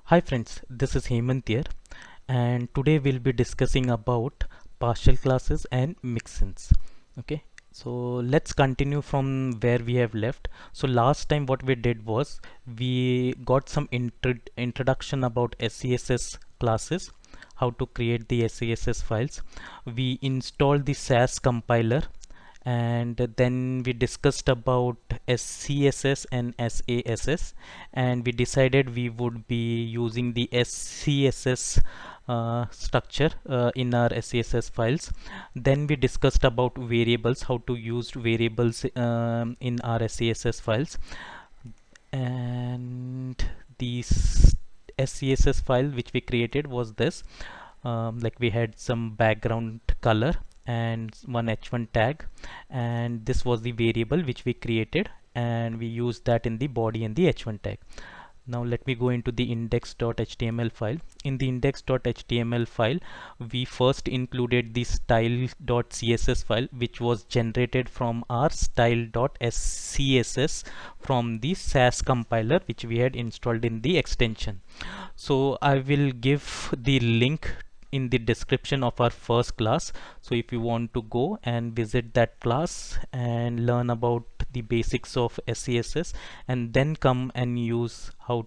Hi friends, this is Hemant here, and today we'll be discussing about partial classes and mixins. Okay, so let's continue from where we have left. So last time what we did was we got some introduction about SCSS classes, how to create the SCSS files. We installed the Scss compiler, and then we discussed about SCSS and SASS, and we decided we would be using the SCSS structure in our SCSS files. Then we discussed about variables, how to use variables in our SCSS files, and the SCSS file which we created was this. Like we had some background color and one h1 tag, and this was the variable which we created, and we used that in the body and the h1 tag. Now let me go into the index.html file. In the index.html file, we first included the style.css file, which was generated from our style.scss from the Scss compiler, which we had installed in the extension. So I will give the link in the description of our first class. So if you want to go and visit that class and learn about the basics of SCSS, and then come and use how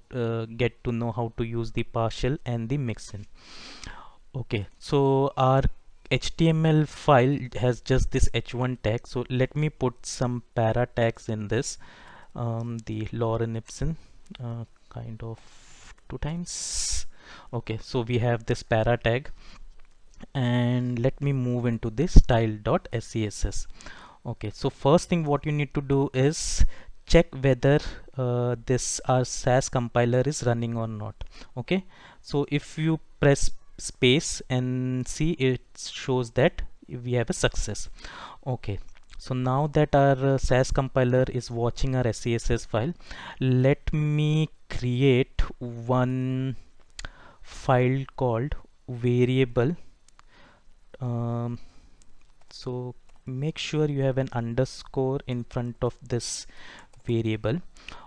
get to know how to use the partial and the mixin. Okay, so our HTML file has just this h1 tag. So let me put some para tags in this. The Lauren Ibsen, kind of two times. Okay, so we have this para tag, and let me move into this style.scss. Okay, so first thing what you need to do is check whether this our Scss compiler is running or not. Okay, so if you press space and see, it shows that we have a success. Okay, so now that our Scss compiler is watching our SCSS file, let me create one file called variable. um, so make sure you have an underscore in front of this variable.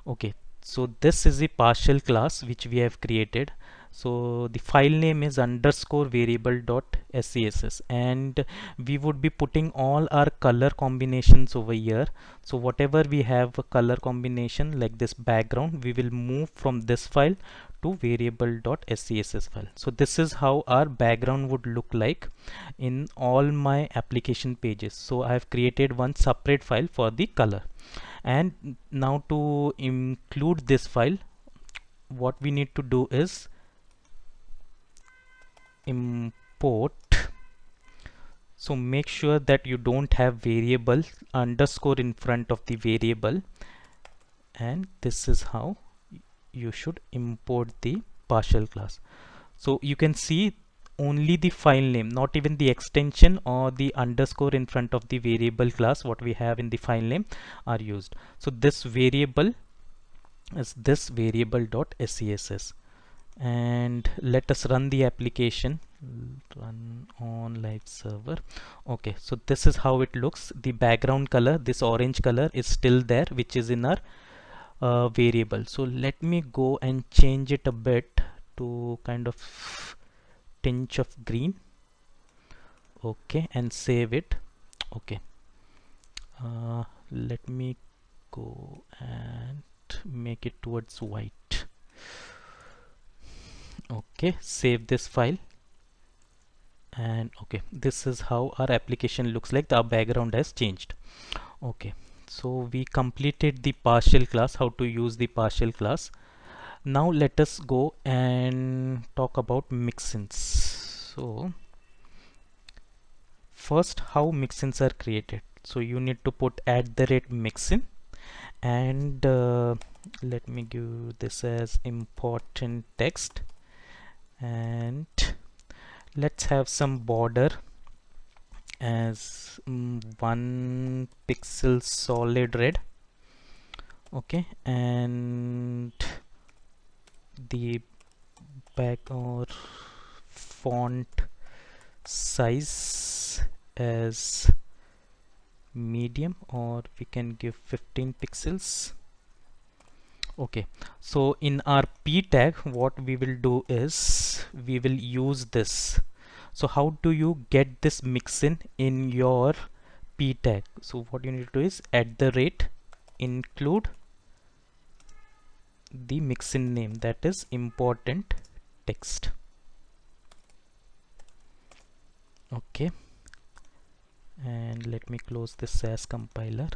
Okay, so this is the partial class which we have created. So the file name is underscore variable dot scss, and we would be putting all our color combinations over here. So whatever we have a color combination like this background, we will move from this file to variable.scss file. So this is how our background would look like in all my application pages. So I have created one separate file for the color, and now to include this file, what we need to do is import. So make sure that you don't have variable underscore in front of the variable, and this is how you should import the partial class. So you can see only the file name, not even the extension or the underscore in front of the variable class what we have in the file name are used. So this variable is this variable.scss, and let us run the application. Run on live server. Okay, so this is how it looks. The background color, this orange color, is still there, which is in our variable. So let me go and change it a bit to kind of tinge of green. Okay, and save it. Okay, let me go and make it towards white. Okay, save this file, and okay, this is how our application looks like. Our background has changed. Okay, so we completed the partial class, how to use the partial class. Now let us go and talk about mixins. So first, how mixins are created. So you need to put @mixin, and let me give this as important text, and let's have some border as 1 pixel solid red. Okay, and the back or font size as medium, or we can give 15 pixels. Okay, so in our p tag what we will do is we will use this. So how do you get this mixin in your p tag? So what you need to do is at the rate include the mixin name, that is important text. Okay, and let me close this Scss compiler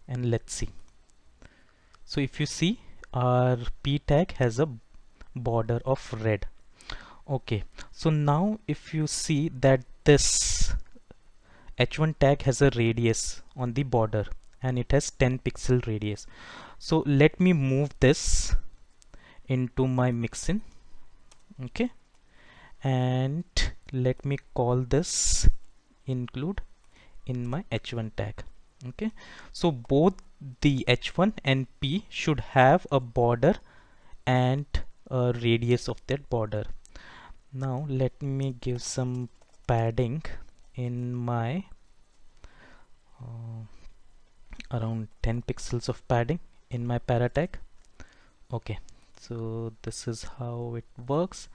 and let's see. So if you see, our p tag has a border of red. Okay, so now if you see that this h1 tag has a radius on the border and it has 10 pixel radius. So let me move this into my mixin. Okay, and let me call this include in my h1 tag. Okay, so both the h1 and p should have a border and a radius of that border. Now let me give some padding in my around 10 pixels of padding in my para tag. Okay, so this is how it works.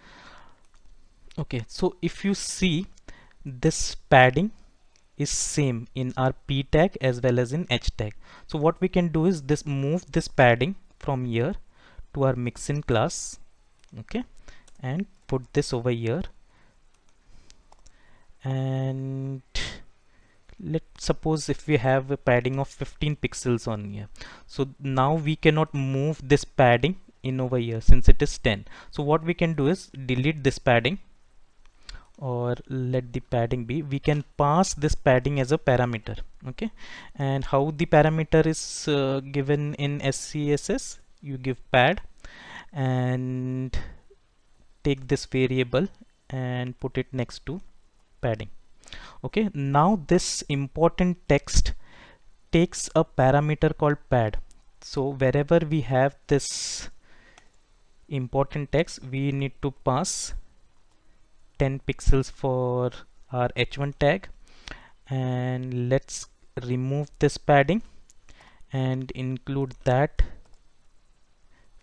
Okay, so if you see, this padding is same in our p tag as well as in h tag. So what we can do is this move this padding from here to our mixin class. Okay, and put this over here, and let's suppose if we have a padding of 15 pixels on here, so now we cannot move this padding in over here since it is 10. So what we can do is delete this padding, or let the padding be. We can pass this padding as a parameter. Okay, and how the parameter is given in SCSS, you give pad and take this variable and put it next to padding. Okay, now this important text takes a parameter called pad. So wherever we have this important text, we need to pass 10 pixels for our h1 tag, and let's remove this padding and include that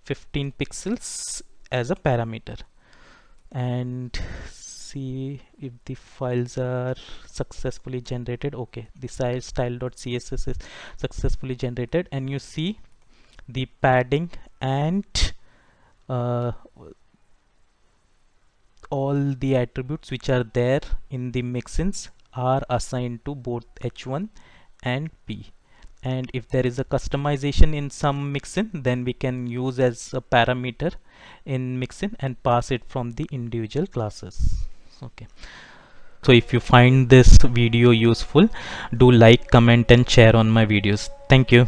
15 pixels as a parameter, and see if the files are successfully generated. Okay, the size style.css is successfully generated, and you see the padding and uh, all the attributes which are there in the mixins are assigned to both h1 and p. And if there is a customization in some mixin, then we can use as a parameter in mixin and pass it from the individual classes. Okay, so if you find this video useful, do like, comment and share on my videos. Thank you.